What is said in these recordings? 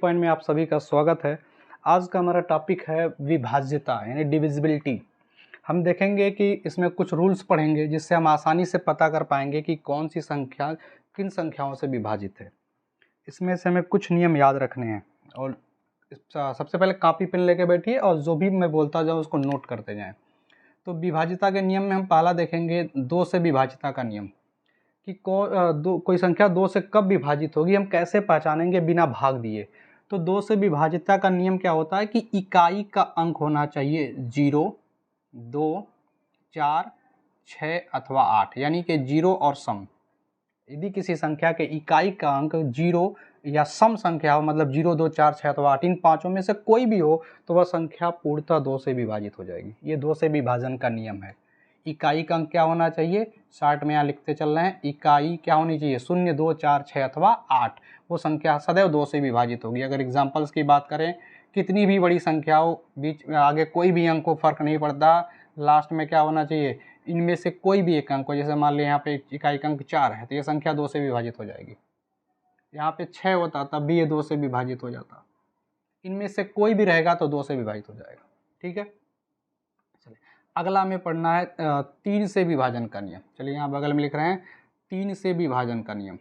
Point में आप सभी का स्वागत है। आज का हमारा टॉपिक है विभाज्यता यानी डिविजिबिलिटी। हम देखेंगे कि इसमें कुछ रूल्स पढ़ेंगे जिससे हम आसानी से पता कर पाएंगे कि कौन सी संख्या किन संख्याओं से विभाजित है। इसमें से हमें कुछ नियम याद रखने हैं और सबसे पहले कॉपी पेन लेके बैठिए और जो भी मैं बोलता जाऊँ उसको नोट करते जाएँ। तो विभाज्यता के नियम में हम पहला देखेंगे 2 से विभाज्यता का नियम कि कोई संख्या 2 से कब विभाजित होगी, हम कैसे पहचानेंगे बिना भाग दिए। तो 2 से विभाज्यता का नियम क्या होता है कि इकाई का अंक होना चाहिए 0, 2, 4, 6 अथवा 8 यानी कि 0 और सम। यदि किसी संख्या के इकाई का अंक 0 या सम संख्या हो, मतलब 0, 2, 4, 6 अथवा 8, इन पाँचों में से कोई भी हो तो वह संख्या पूर्णतः 2 से विभाजित हो जाएगी। ये 2 से विभाजन का नियम है। इकाई का अंक क्या होना चाहिए, शार्ट में यहाँ लिखते चल रहे हैं, इकाई क्या होनी चाहिए 0, 2, 4, 6 अथवा 8। वो संख्या सदैव 2 से विभाजित होगी। अगर एग्जाम्पल्स की बात करें, कितनी भी बड़ी संख्या हो, बीच में आगे कोई भी अंक को फर्क नहीं पड़ता, लास्ट में क्या होना चाहिए, इनमें से कोई भी एक अंक हो। जैसे मान लिया यहाँ पे इकाई का अंक 4 है तो ये संख्या 2 से विभाजित हो जाएगी। यहाँ पे 6 होता तब भी ये 2 से विभाजित हो जाता। इनमें से कोई भी रहेगा तो 2 से विभाजित हो जाएगा। ठीक है, चलिए अगला हमें पढ़ना है 3 से विभाजन का नियम। चलिए यहाँ बगल में लिख रहे हैं 3 से विभाजन का नियम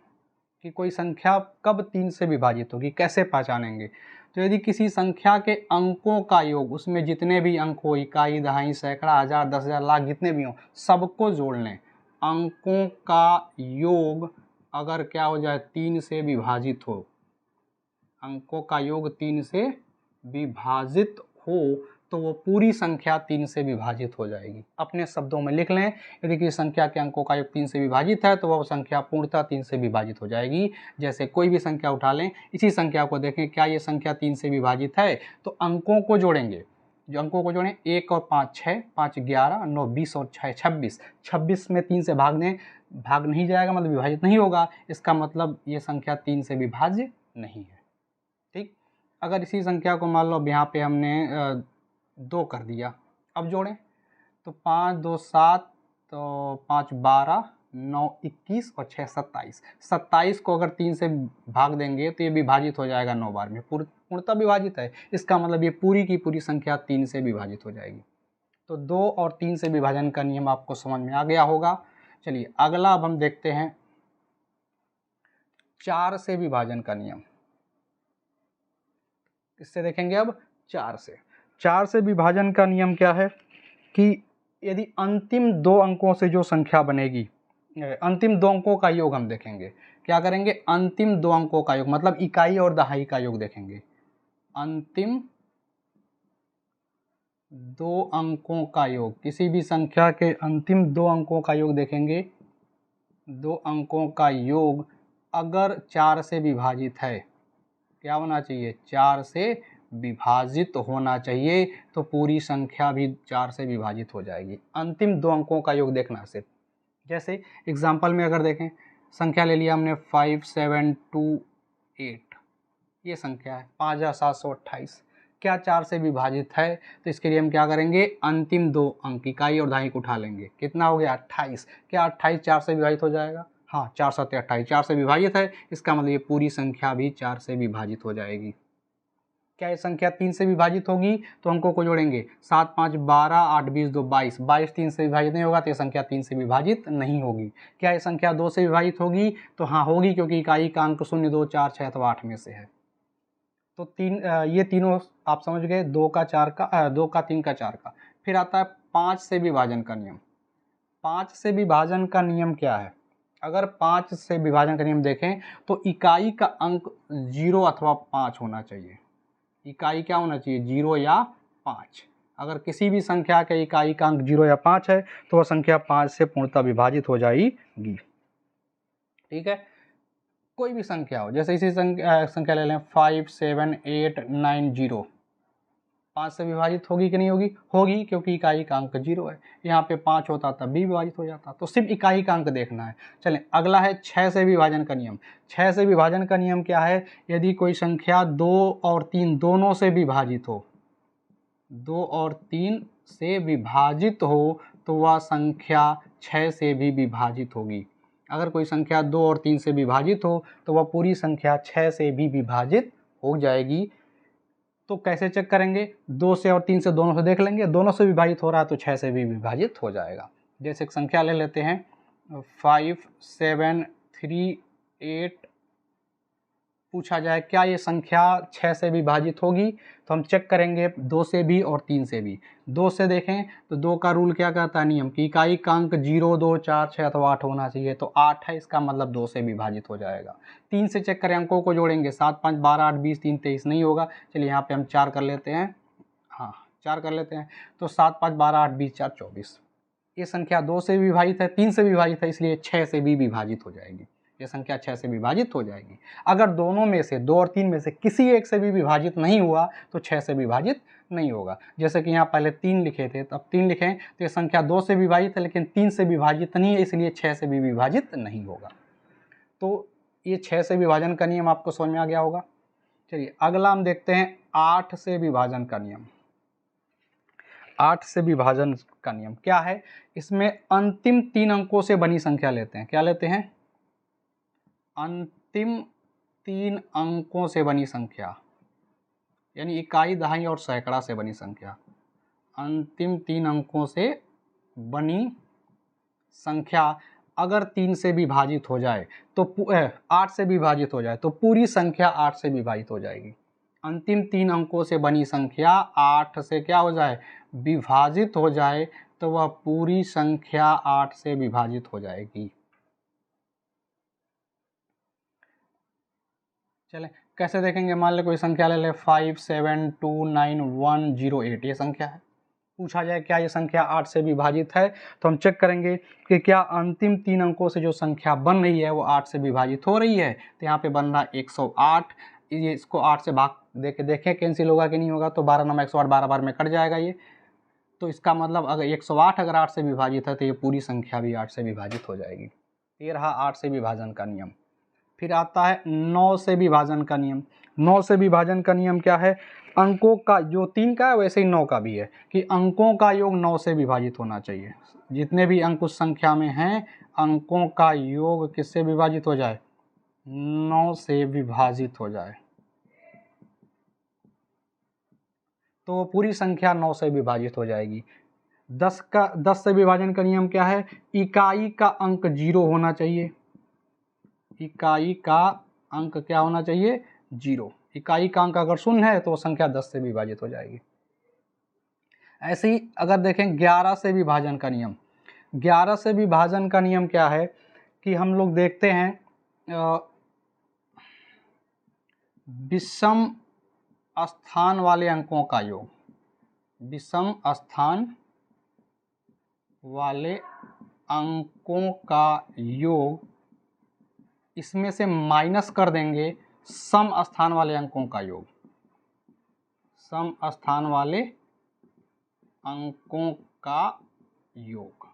कि कोई संख्या कब 3 से विभाजित होगी, कैसे पहचानेंगे। तो यदि किसी संख्या के अंकों का योग, उसमें जितने भी अंक हो, इकाई, दहाई, सैकड़ा, हजार, 10,000, लाख, जितने भी हो, सबको जोड़ लें। अंकों का योग अगर क्या हो जाए 3 से विभाजित हो, अंकों का योग 3 से विभाजित हो तो वो पूरी संख्या 3 से विभाजित हो जाएगी। अपने शब्दों में लिख लें, यदि किसी संख्या के अंकों का योग 3 से विभाजित है तो वह संख्या पूर्णतः 3 से विभाजित हो जाएगी। जैसे कोई भी संख्या उठा लें, इसी संख्या को देखें, क्या ये संख्या 3 से विभाजित है, तो अंकों को जोड़ेंगे। जो अंकों को जोड़ें, 1 और 5 6, 5 11, 9 20 और 6 26। 26 में 3 से भाग दें, भाग नहीं जाएगा, मतलब विभाजित नहीं होगा। इसका मतलब ये संख्या 3 से विभाज्य नहीं है। ठीक, अगर इसी संख्या को मान लो अब यहाँ पे हमने 2 कर दिया, अब जोड़ें तो 5 2 7, तो 5 12, 9 21 और 6 27। 27 को अगर 3 से भाग देंगे तो ये विभाजित हो जाएगा 9 बार में, पूर्णतः विभाजित है। इसका मतलब ये पूरी की पूरी संख्या 3 से विभाजित हो जाएगी। तो 2 और 3 से विभाजन का नियम आपको समझ में आ गया होगा। चलिए अगला अब हम देखते हैं 4 से विभाजन का नियम। इससे देखेंगे अब 4 से विभाजन का नियम क्या है कि यदि अंतिम 2 अंकों से जो संख्या बनेगी, अंतिम 2 अंकों का योग हम देखेंगे। क्या करेंगे, अंतिम 2 अंकों का योग, मतलब इकाई और दहाई का योग देखेंगे। अंतिम 2 अंकों का योग, किसी भी संख्या के अंतिम 2 अंकों का योग देखेंगे। 2 अंकों का योग अगर 4 से विभाजित है, क्या होना चाहिए, 4 से विभाजित होना चाहिए, तो पूरी संख्या भी 4 से विभाजित हो जाएगी। अंतिम 2 अंकों का योग देखना सिर्फ। जैसे एग्जाम्पल में अगर देखें, संख्या ले लिया हमने 5728, ये संख्या है 5728, क्या 4 से विभाजित है, तो इसके लिए हम क्या करेंगे, अंतिम 2 अंक इकाई और दहाई को उठा लेंगे। कितना हो गया 28, क्या 28 4 से विभाजित हो जाएगा, हाँ 4 7 28, 4 से विभाजित है। इसका मतलब ये पूरी संख्या भी 4 से विभाजित हो जाएगी। क्या ये संख्या 3 से विभाजित होगी, तो अंकों को जोड़ेंगे, 7 5 12, 8 20 2 22, 22 3 से विभाजित नहीं होगा तो ये संख्या 3 से विभाजित नहीं होगी। क्या ये संख्या 2 से विभाजित होगी, तो हाँ होगी, क्योंकि इकाई का अंक 0 2 4 6 अथवा 8 में से है। तो ये तीनों आप समझ गए, 2 का 4 का 2 का 3 का 4 का। फिर आता है 5 से विभाजन का नियम। 5 से विभाजन का नियम क्या है, अगर 5 से विभाजन का नियम देखें तो इकाई का अंक 0 अथवा 5 होना चाहिए। इकाई क्या होना चाहिए, 0 या 5। अगर किसी भी संख्या के इकाई का अंक 0 या 5 है तो वह संख्या 5 से पूर्णतः विभाजित हो जाएगी। ठीक है, कोई भी संख्या हो, जैसे इसी संख्या ले लें 5 7 8 9 0, 5 से विभाजित होगी कि नहीं होगी, होगी, क्योंकि इकाई का अंक 0 है। यहाँ पे 5 होता तब भी विभाजित हो जाता, तो सिर्फ इकाई का अंक देखना है। चलें अगला है 6 से विभाजन का नियम। 6 से विभाजन का नियम क्या है, यदि कोई संख्या 2 और 3 दोनों से विभाजित हो, 2 और 3 से विभाजित हो तो वह संख्या 6 से भी विभाजित होगी। अगर कोई संख्या 2 और 3 से विभाजित हो तो वह पूरी संख्या 6 से भी विभाजित हो जाएगी। तो कैसे चेक करेंगे? 2 से और 3 से, दोनों से देख लेंगे, दोनों से विभाजित हो रहा है तो 6 से भी विभाजित हो जाएगा। जैसे एक संख्या ले लेते हैं 5 7 3 8, पूछा जाए क्या ये संख्या 6 से विभाजित होगी? तो हम चेक करेंगे 2 से भी और 3 से भी। 2 से देखें तो 2 का रूल क्या कहता है, नियम की इकाई का अंक 0 2 4 6 अथवा 8 होना चाहिए, तो 8 है, इसका मतलब 2 से विभाजित हो जाएगा। 3 से चेक करें, अंकों को जोड़ेंगे, 7 5 12 8 20 3 23 नहीं होगा। चलिए यहाँ पे हम 4 कर लेते हैं, हाँ 4 कर लेते हैं, तो 7 5 12 8 20 4 24। ये संख्या 2 से विभाजित है, 3 से विभाजित है, इसलिए 6 से भी विभाजित हो जाएगी। ये संख्या 6 से विभाजित हो जाएगी। अगर दोनों में से, 2 और 3 में से किसी एक से भी विभाजित नहीं हुआ तो 6 से विभाजित नहीं होगा। जैसे कि यहाँ पहले 3 लिखे थे, तब 3 लिखें तो ये संख्या 2 से विभाजित है, लेकिन 3 से विभाजित नहीं है, इसलिए 6 से भी विभाजित नहीं होगा। तो ये 6 से विभाजन का नियम आपको समझ में आ गया होगा। चलिए अगला हम देखते हैं 8 से विभाजन का नियम। 8 से विभाजन का नियम क्या है? इसमें अंतिम 3 अंकों से बनी संख्या लेते हैं। क्या लेते हैं? अंतिम 3 अंकों से बनी संख्या, यानी इकाई, दहाई और सैकड़ा से बनी संख्या। अंतिम 3 अंकों से बनी संख्या अगर 3 से विभाजित हो जाए तो 8 से विभाजित हो जाए तो पूरी संख्या 8 से विभाजित हो जाएगी। अंतिम 3 अंकों से बनी संख्या 8 से क्या हो जाए? विभाजित हो जाए, तो वह पूरी संख्या 8 से विभाजित हो जाएगी। चले कैसे देखेंगे? मान ले कोई संख्या ले ले 5 7 2 9 1 0 8, ये संख्या है। पूछा जाए क्या ये संख्या 8 से विभाजित है? तो हम चेक करेंगे कि क्या अंतिम 3 अंकों से जो संख्या बन रही है वो 8 से विभाजित हो रही है। तो यहाँ पे बन रहा 108, ये इसको 8 से भाग दे के देखें कैंसिल होगा कि नहीं होगा, तो 12 9 108, 12 बार में कट जाएगा ये। तो इसका मतलब अगर 108 अगर 8 से विभाजित है तो ये पूरी संख्या भी 8 से विभाजित हो जाएगी। ये रहा 8 से विभाजन का नियम। फिर आता है 9 से विभाजन का नियम। 9 से विभाजन का नियम क्या है? अंकों का जो 3 का है वैसे ही 9 का भी है कि अंकों का योग 9 से विभाजित होना चाहिए। जितने भी अंक उस संख्या में हैं, अंकों का योग किससे विभाजित हो जाए? 9 से विभाजित हो जाए, तो वो पूरी संख्या 9 से विभाजित हो जाएगी। 10 से विभाजन का नियम क्या है? इकाई का अंक 0 होना चाहिए। इकाई का अंक क्या होना चाहिए? 0। इकाई का अंक अगर शून्य है तो वो संख्या 10 से विभाजित हो जाएगी। ऐसे ही अगर देखें 11 से विभाजन का नियम। 11 से विभाजन का नियम क्या है कि हम लोग देखते हैं विषम स्थान वाले अंकों का योग, विषम स्थान वाले अंकों का योग, इसमें से माइनस कर देंगे सम स्थान वाले अंकों का योग। सम स्थान वाले अंकों का योग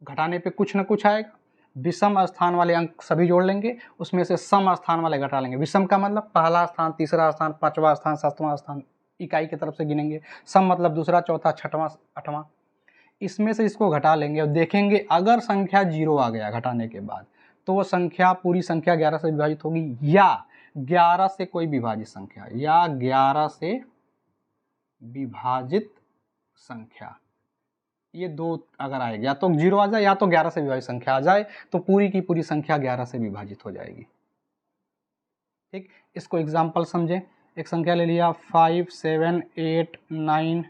घटाने पे कुछ ना कुछ आएगा। विषम स्थान वाले अंक सभी जोड़ लेंगे, उसमें से सम स्थान वाले घटा लेंगे। विषम का मतलब पहला स्थान, तीसरा स्थान, पांचवा स्थान, सातवां स्थान, इकाई की तरफ से गिनेंगे। सम मतलब दूसरा, चौथा, छठवां, आठवां। इसमें से इसको घटा लेंगे और देखेंगे अगर संख्या 0 आ गया घटाने के बाद, तो वो संख्या पूरी संख्या 11 से विभाजित होगी, या 11 से कोई विभाजित संख्या, या 11 से विभाजित संख्या। ये दो अगर आएगी, या तो 0 आ जाए या तो 11 से विभाजित संख्या आ जाए, तो पूरी की पूरी संख्या 11 से विभाजित हो जाएगी। ठीक, इसको एग्जाम्पल समझें। एक संख्या ले लिया 5 7 8 9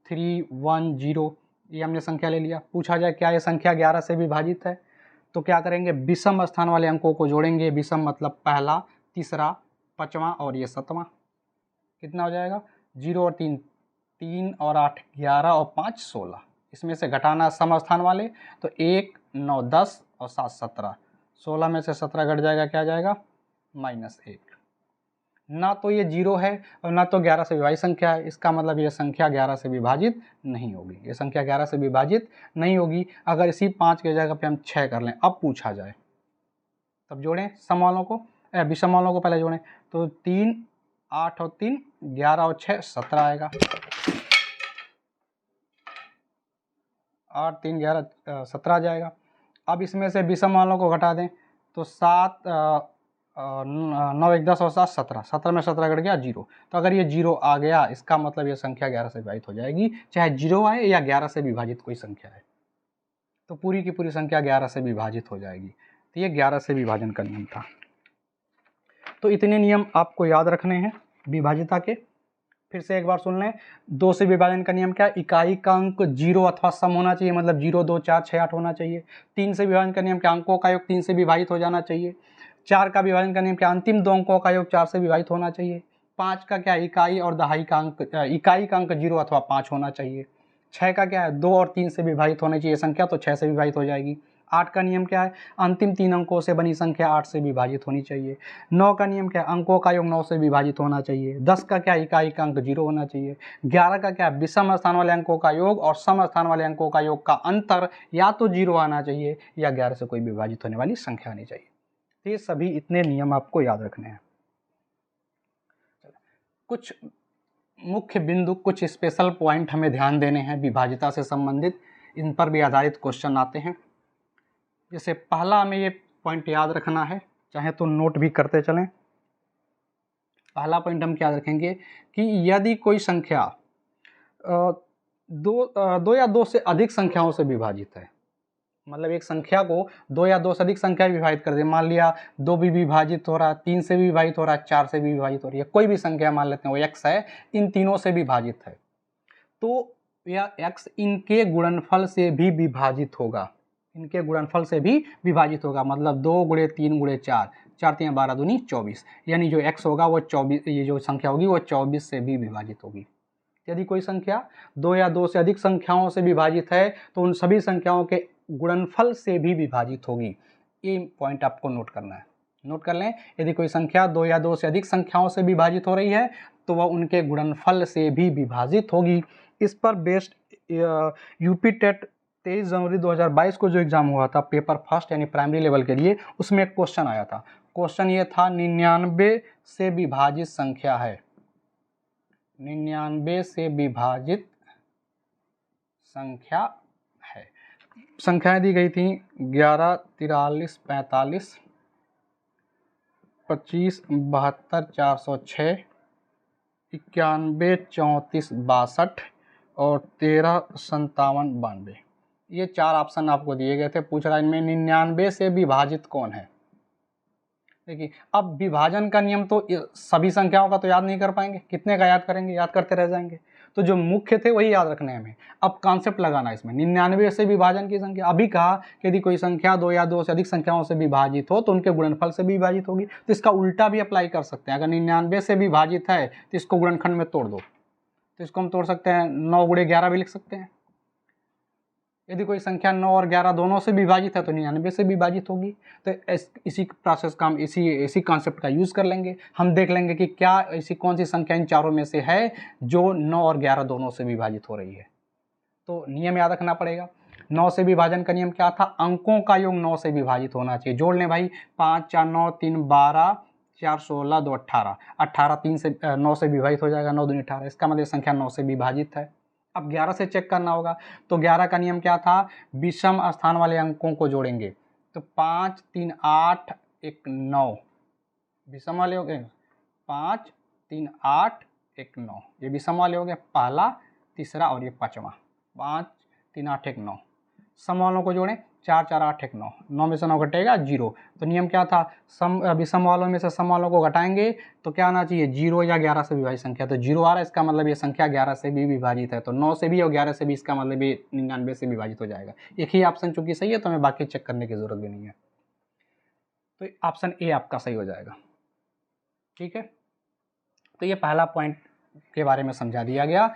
3 1 0, ये हमने संख्या ले लिया। पूछा जाए क्या ये संख्या 11 से विभाजित है? तो क्या करेंगे? विषम स्थान वाले अंकों को जोड़ेंगे। विषम मतलब पहला, तीसरा, पांचवा और ये सातवां। कितना हो जाएगा? 0 और 3, 3 और 8 11 और 5 16। इसमें से घटाना सम स्थान वाले, तो 1 9 10 और 7 17। 16 में से 17 घट जाएगा, क्या जाएगा? -1। ना तो ये 0 है और ना तो 11 से विभाजित संख्या है, इसका मतलब ये संख्या 11 से विभाजित नहीं होगी। ये संख्या 11 से विभाजित नहीं होगी। अगर इसी 5 की जगह पे हम 6 कर लें, अब पूछा जाए, तब जोड़ें सम वालों को, विषम वालों को पहले जोड़ें, तो 3 8 और 3 11 और 6 17 आएगा। 8 3 11 17 आ जाएगा। अब इसमें से विषम वालों को घटा दें, तो 7 9 1 10 और 7 17, 17 में 17 कट गया 0। तो अगर ये 0 आ गया इसका मतलब ये संख्या 11 से विभाजित हो जाएगी, चाहे 0 आए या 11 से विभाजित कोई संख्या है, तो पूरी की पूरी संख्या 11 से विभाजित हो जाएगी। तो ये 11 से विभाजन का नियम था। तो इतने नियम आपको याद रखने हैं विभाजिता के। फिर से एक बार सुन लें। 2 से विभाजन का नियम क्या है? इकाई का अंक 0 अथवा सम होना चाहिए, मतलब 0 2 4 6 8 होना चाहिए। 3 से विभाजन का नियम क्या? अंकों का योग 3 से विभाजित हो जाना चाहिए। 4 का विभाजन का नियम क्या? अंतिम 2 अंकों का योग 4 से विभाजित होना चाहिए। 5 का क्या? इकाई और दहाई का अंक, इकाई का अंक 0 अथवा 5 होना चाहिए। 6 का क्या है? 2 और 3 से विभाजित होनी चाहिए संख्या, तो 6 से विभाजित हो जाएगी। 8 का नियम क्या है? अंतिम 3 अंकों से बनी संख्या 8 से विभाजित होनी चाहिए। 9 का नियम क्या है? अंकों का योग 9 से विभाजित होना चाहिए। 10 का क्या? इकाई का अंक 0 होना चाहिए। 11 का क्या? विषम स्थान वाले अंकों का योग और सम स्थान वाले अंकों का योग का अंतर या तो 0 आना चाहिए या 11 से कोई विभाजित होने वाली संख्या आनी चाहिए। तो ये सभी इतने नियम आपको याद रखने हैं। कुछ मुख्य बिंदु, कुछ स्पेशल पॉइंट हमें ध्यान देने हैं विभाजिता से संबंधित, इन पर भी आधारित क्वेश्चन आते हैं। जैसे पहला हमें ये पॉइंट याद रखना है, चाहे तो नोट भी करते चलें। पहला पॉइंट हम क्या रखेंगे कि यदि कोई संख्या दो या दो से अधिक संख्याओं से विभाजित है, मतलब एक संख्या को 2 या 2 से अधिक संख्या विभाजित कर दे, मान लिया 2 भी विभाजित हो रहा है, 3 से भी विभाजित हो रहा है, 4 से भी विभाजित हो रही है, कोई भी संख्या मान लेते हैं वो x है, इन तीनों से विभाजित है, तो यह x इनके गुणनफल से भी विभाजित होगा, इनके गुणनफल से भी विभाजित होगा। मतलब 2 गुणे 3 गुणे 4, 4 3 12 दूनी 24, यानी जो x होगा वो 24, ये जो संख्या होगी वो 24 से भी विभाजित होगी। यदि कोई संख्या 2 या 2 से अधिक संख्याओं से विभाजित है तो उन सभी संख्याओं के गुणनफल से भी विभाजित होगी। ये पॉइंट आपको नोट करना है, नोट कर लें। यदि कोई संख्या 2 या 2 से अधिक संख्याओं से विभाजित हो रही है तो वह उनके गुणनफल से भी विभाजित होगी। इस पर बेस्ड यूपी टेट 23 जनवरी 2022 को जो एग्जाम हुआ था पेपर फर्स्ट यानी प्राइमरी लेवल के लिए, उसमें एक क्वेश्चन आया था। क्वेश्चन ये था 99 से विभाजित संख्या है, 99 से विभाजित संख्या है। संख्याएं दी गई थी 11 43 45 25 72 406 91 34 62 और 13 57 92। ये 4 ऑप्शन आपको दिए गए थे। पूछ रहा है इनमें 99 से विभाजित कौन है। देखिए अब विभाजन का नियम तो सभी संख्याओं का तो याद नहीं कर पाएंगे, कितने का याद करेंगे, याद करते रह जाएंगे। तो जो मुख्य थे वही याद रखने हैं हमें। अब कॉन्सेप्ट लगाना है इसमें। 99 से विभाजन की संख्या, अभी कहा कि यदि कोई संख्या 2 या 2 से अधिक संख्याओं से विभाजित हो तो उनके गुणनफल से भी विभाजित होगी। तो इसका उल्टा भी अप्लाई कर सकते हैं। अगर 99 से विभाजित है तो इसको गुणनखंड में तोड़ दो, तो इसको हम तोड़ सकते हैं 9 गुणे 11 भी लिख सकते हैं। यदि कोई संख्या 9 और 11 दोनों से विभाजित है तो 99 से विभाजित होगी। तो इसी प्रोसेस का हम इसी कॉन्सेप्ट का यूज़ कर लेंगे। हम देख लेंगे कि क्या ऐसी कौन सी संख्या इन चारों में से है जो 9 और 11 दोनों से विभाजित हो रही है। तो नियम याद रखना पड़ेगा। 9 से विभाजन का नियम क्या था? अंकों का योग 9 से विभाजित होना चाहिए। जोड़ लें भाई, 5 4 9 3 12 4 16 2 18, 18 3 से 9 से विभाजित हो जाएगा, 9 दूनी 18। इसका मतलब संख्या 9 से विभाजित है। अब 11 से चेक करना होगा। तो 11 का नियम क्या था? विषम स्थान वाले अंकों को जोड़ेंगे। तो 5 3 8 1 9 विषम वाले हो गए। 5 3 8 1 9 ये विषम वाले हो गए, पहला तीसरा और ये पांचवा। 5 3 8 1 9 सम वालों को जोड़ें। 4 4 8 1 9, 9 में से 9 घटेगा 0। तो नियम क्या था? विषम वालों में से सम वालों को घटाएंगे तो क्या आना चाहिए? 0 या 11 से विभाजित संख्या। तो 0 आ रहा है, इसका मतलब ये संख्या 11 से भी विभाजित है। तो 9 से भी और 11 से भी, इसका मतलब ये 99 से विभाजित हो जाएगा। एक ही ऑप्शन चूंकि सही है तो हमें बाकी चेक करने की जरूरत भी नहीं है। तो ऑप्शन ए आपका सही हो जाएगा। ठीक है, तो ये पहला पॉइंट के बारे में समझा दिया गया।